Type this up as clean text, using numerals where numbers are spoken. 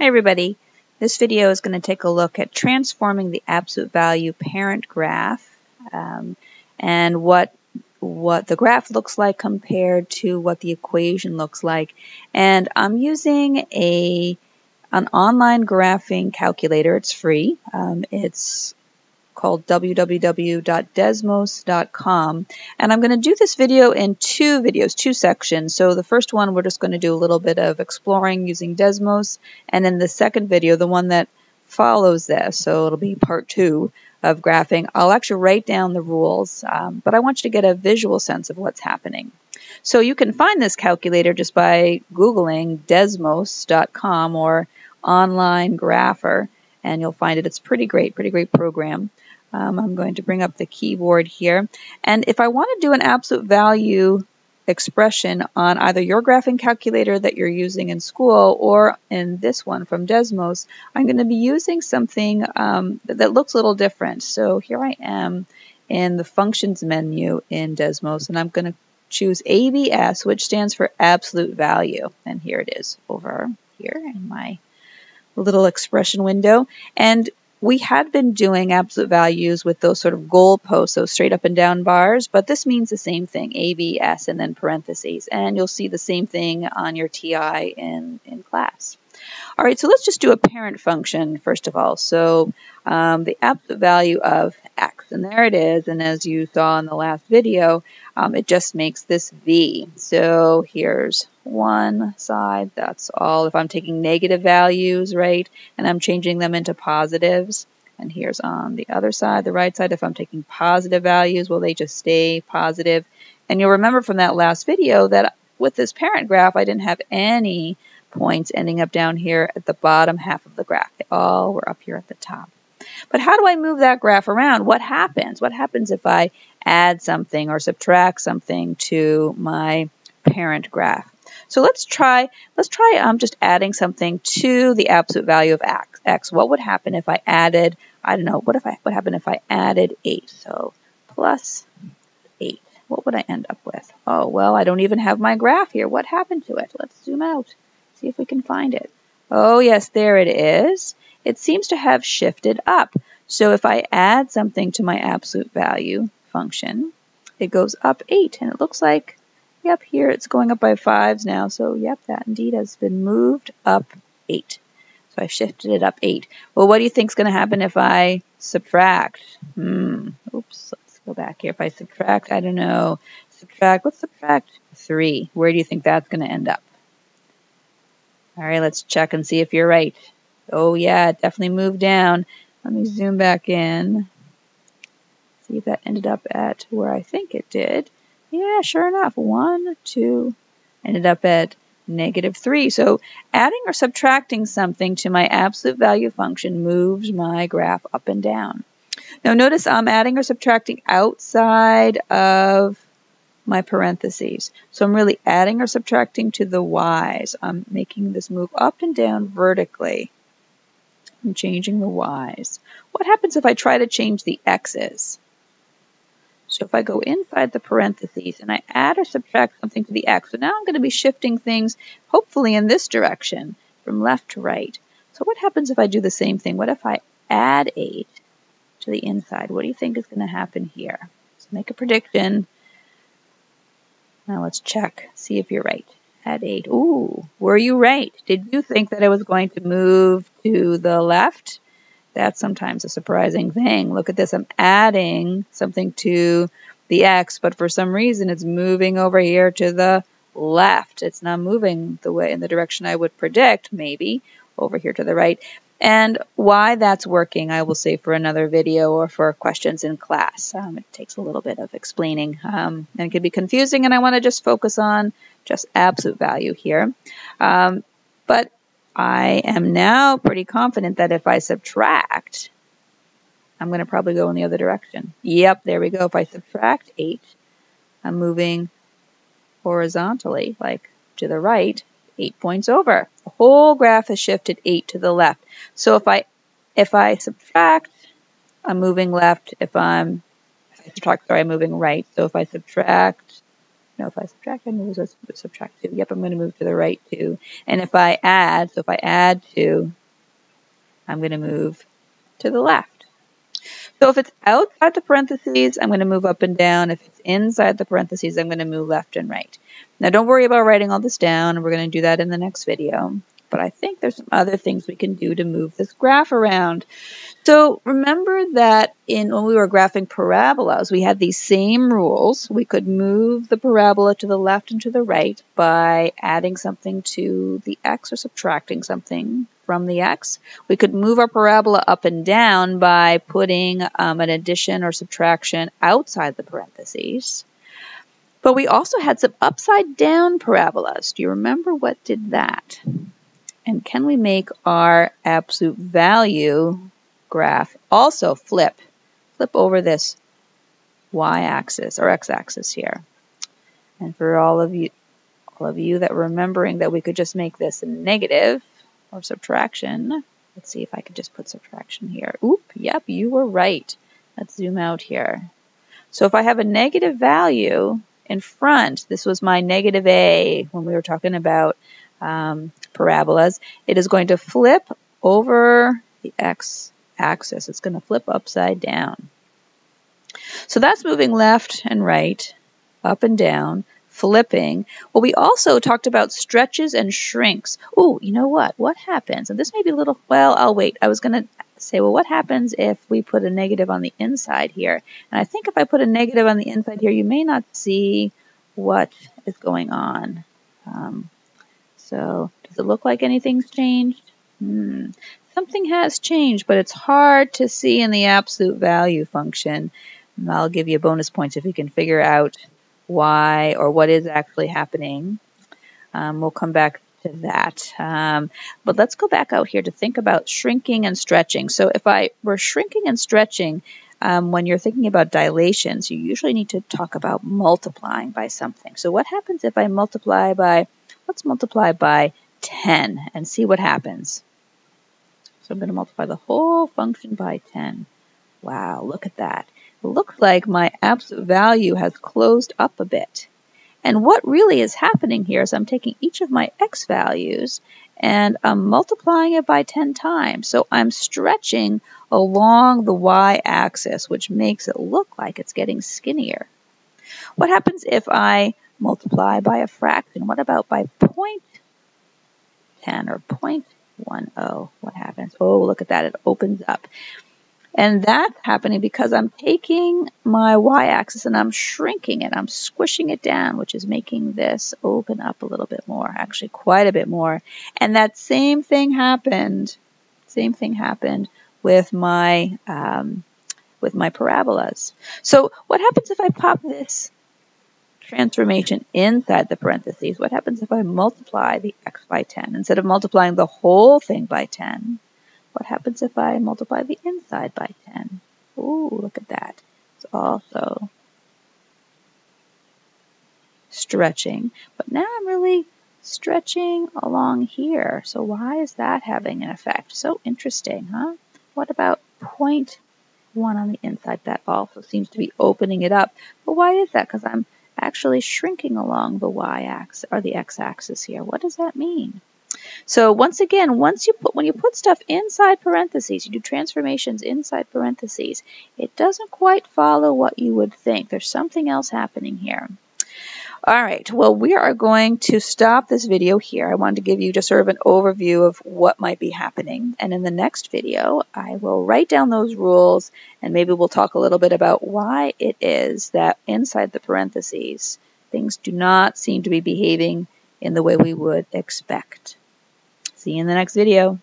Hi everybody. This video is going to take a look at transforming the absolute value parent graph and what the graph looks like compared to what the equation looks like. And I'm using an online graphing calculator. It's free. It's called www.desmos.com, and I'm going to do this video in two sections. So the first one, we're just going to do a little bit of exploring using Desmos, and then the second video, the one that follows this, so it'll be part 2 of graphing, I'll actually write down the rules, but I want you to get a visual sense of what's happening. So you can find this calculator just by Googling desmos.com or online grapher, and you'll find it. It's pretty great program. I'm going to bring up the keyboard here, and if I want to do an absolute value expression on either your graphing calculator that you're using in school or in this one from Desmos, I'm going to be using something that looks a little different. So here I am in the functions menu in Desmos, and I'm going to choose ABS, which stands for absolute value, and here it is over here in my little expression window. And we had been doing absolute values with those sort of goalposts, those straight up and down bars, but this means the same thing, A, B, S, and then parentheses. And you'll see the same thing on your TI in class. All right, so let's just do a parent function first of all. So the absolute value of x, and there it is. And as you saw in the last video, it just makes this v. So here's one side, that's all. If I'm taking negative values, right, and I'm changing them into positives, and here's on the other side, the right side, if I'm taking positive values, well, they just stay positive. And you'll remember from that last video that with this parent graph, I didn't have any points ending up down here at the bottom half of the graph. They all were up here at the top. But how do I move that graph around? What happens? What happens if I add something or subtract something to my parent graph? So let's try just adding something to the absolute value of x. What would happen if I added, I don't know, what happened if I added 8? So plus 8. What would I end up with? Oh, well, I don't even have my graph here. What happened to it? Let's zoom out. See if we can find it. Oh, yes, there it is. It seems to have shifted up. So if I add something to my absolute value function, it goes up 8. And it looks like, yep, here it's going up by 5s now. So, yep, that indeed has been moved up 8. So I shifted it up 8. Well, what do you think is going to happen if I subtract? Oops, let's go back here. If I subtract, I don't know, let's subtract 3. Where do you think that's going to end up? All right, let's check and see if you're right. Oh, yeah, it definitely moved down. Let me zoom back in. See if that ended up at where I think it did. Yeah, sure enough, 1, 2, ended up at -3. So adding or subtracting something to my absolute value function moves my graph up and down. Now notice I'm adding or subtracting outside of my parentheses. So I'm really adding or subtracting to the y's. I'm making this move up and down vertically. I'm changing the y's. What happens if I try to change the x's? So if I go inside the parentheses and I add or subtract something to the x, so now I'm going to be shifting things hopefully in this direction from left to right. So what happens if I do the same thing? What if I add 8 to the inside? What do you think is going to happen here? So make a prediction. Now let's check, see if you're right. Add 8. Ooh, were you right? Did you think that it was going to move to the left? That's sometimes a surprising thing. Look at this. I'm adding something to the x, but for some reason it's moving over here to the left. It's not moving the way in the direction I would predict, maybe, over here to the right. And why that's working, I will say for another video or for questions in class. It takes a little bit of explaining, and it can be confusing, and I want to just focus on just absolute value here. But I am now pretty confident that if I subtract, I'm going to probably go in the other direction. Yep, there we go. If I subtract 8, I'm moving horizontally, like to the right, 8 points over. The whole graph has shifted 8 to the left. So if I subtract, I'm moving left. I'm moving right. So if I subtract, No, if I subtract, I move, subtract 2. Yep, I'm going to move to the right 2. And if I add, so if I add 2, I'm going to move to the left. So if it's outside the parentheses, I'm going to move up and down. If it's inside the parentheses, I'm going to move left and right. Now don't worry about writing all this down, and we're going to do that in the next video. But I think there's some other things we can do to move this graph around. So remember that when we were graphing parabolas, we had these same rules. We could move the parabola to the left and to the right by adding something to the x or subtracting something from the x. We could move our parabola up and down by putting an addition or subtraction outside the parentheses. But we also had some upside down parabolas. Do you remember what did that? And can we make our absolute value graph also flip over this y-axis or x-axis here? And for all of you that were remembering that we could just make this a negative or subtraction, let's see if I could just put subtraction here. Oop, yep, you were right. Let's zoom out here. So if I have a negative value in front, this was my negative a when we were talking about parabolas, it is going to flip over the x-axis. It's going to flip upside down. So that's moving left and right, up and down, flipping. Well, we also talked about stretches and shrinks. Oh, you know what? What happens? And this may be a little, well, I'll wait. I was going to say, well, what happens if we put a negative on the inside here? And I think if I put a negative on the inside here, you may not see what is going on. So does it look like anything's changed? Something has changed, but it's hard to see in the absolute value function. And I'll give you bonus points if you can figure out why or what is actually happening. We'll come back to that. But let's go back out here to think about shrinking and stretching. So if we're shrinking and stretching, when you're thinking about dilations, you usually need to talk about multiplying by something. So what happens if I multiply by, let's multiply by 10 and see what happens. So I'm going to multiply the whole function by 10. Wow, look at that. It looks like my absolute value has closed up a bit. And what really is happening here is I'm taking each of my x values and I'm multiplying it by 10 times. So I'm stretching along the y-axis, which makes it look like it's getting skinnier. What happens if I multiply by a fraction? What about by 0.10 or 0.10? What happens? Oh, look at that. It opens up. And that's happening because I'm taking my y-axis and I'm shrinking it. I'm squishing it down, which is making this open up a little bit more, actually quite a bit more. And that same thing happened with my parabolas. So what happens if I pop this transformation inside the parentheses? What happens if I multiply the x by 10? Instead of multiplying the whole thing by 10, what happens if I multiply the inside by 10? Ooh, look at that. It's also stretching. But now I'm really stretching along here. So why is that having an effect? So interesting, huh? What about 0.1 on the inside? That also seems to be opening it up. But why is that? Because I'm actually shrinking along the y-axis or the x-axis here. What does that mean? So once again, when you put stuff inside parentheses, you do transformations inside parentheses, it doesn't quite follow what you would think. There's something else happening here. All right, well, we are going to stop this video here. I wanted to give you just sort of an overview of what might be happening. And in the next video, I will write down those rules and maybe we'll talk a little bit about why it is that inside the parentheses, things do not seem to be behaving in the way we would expect. See you in the next video.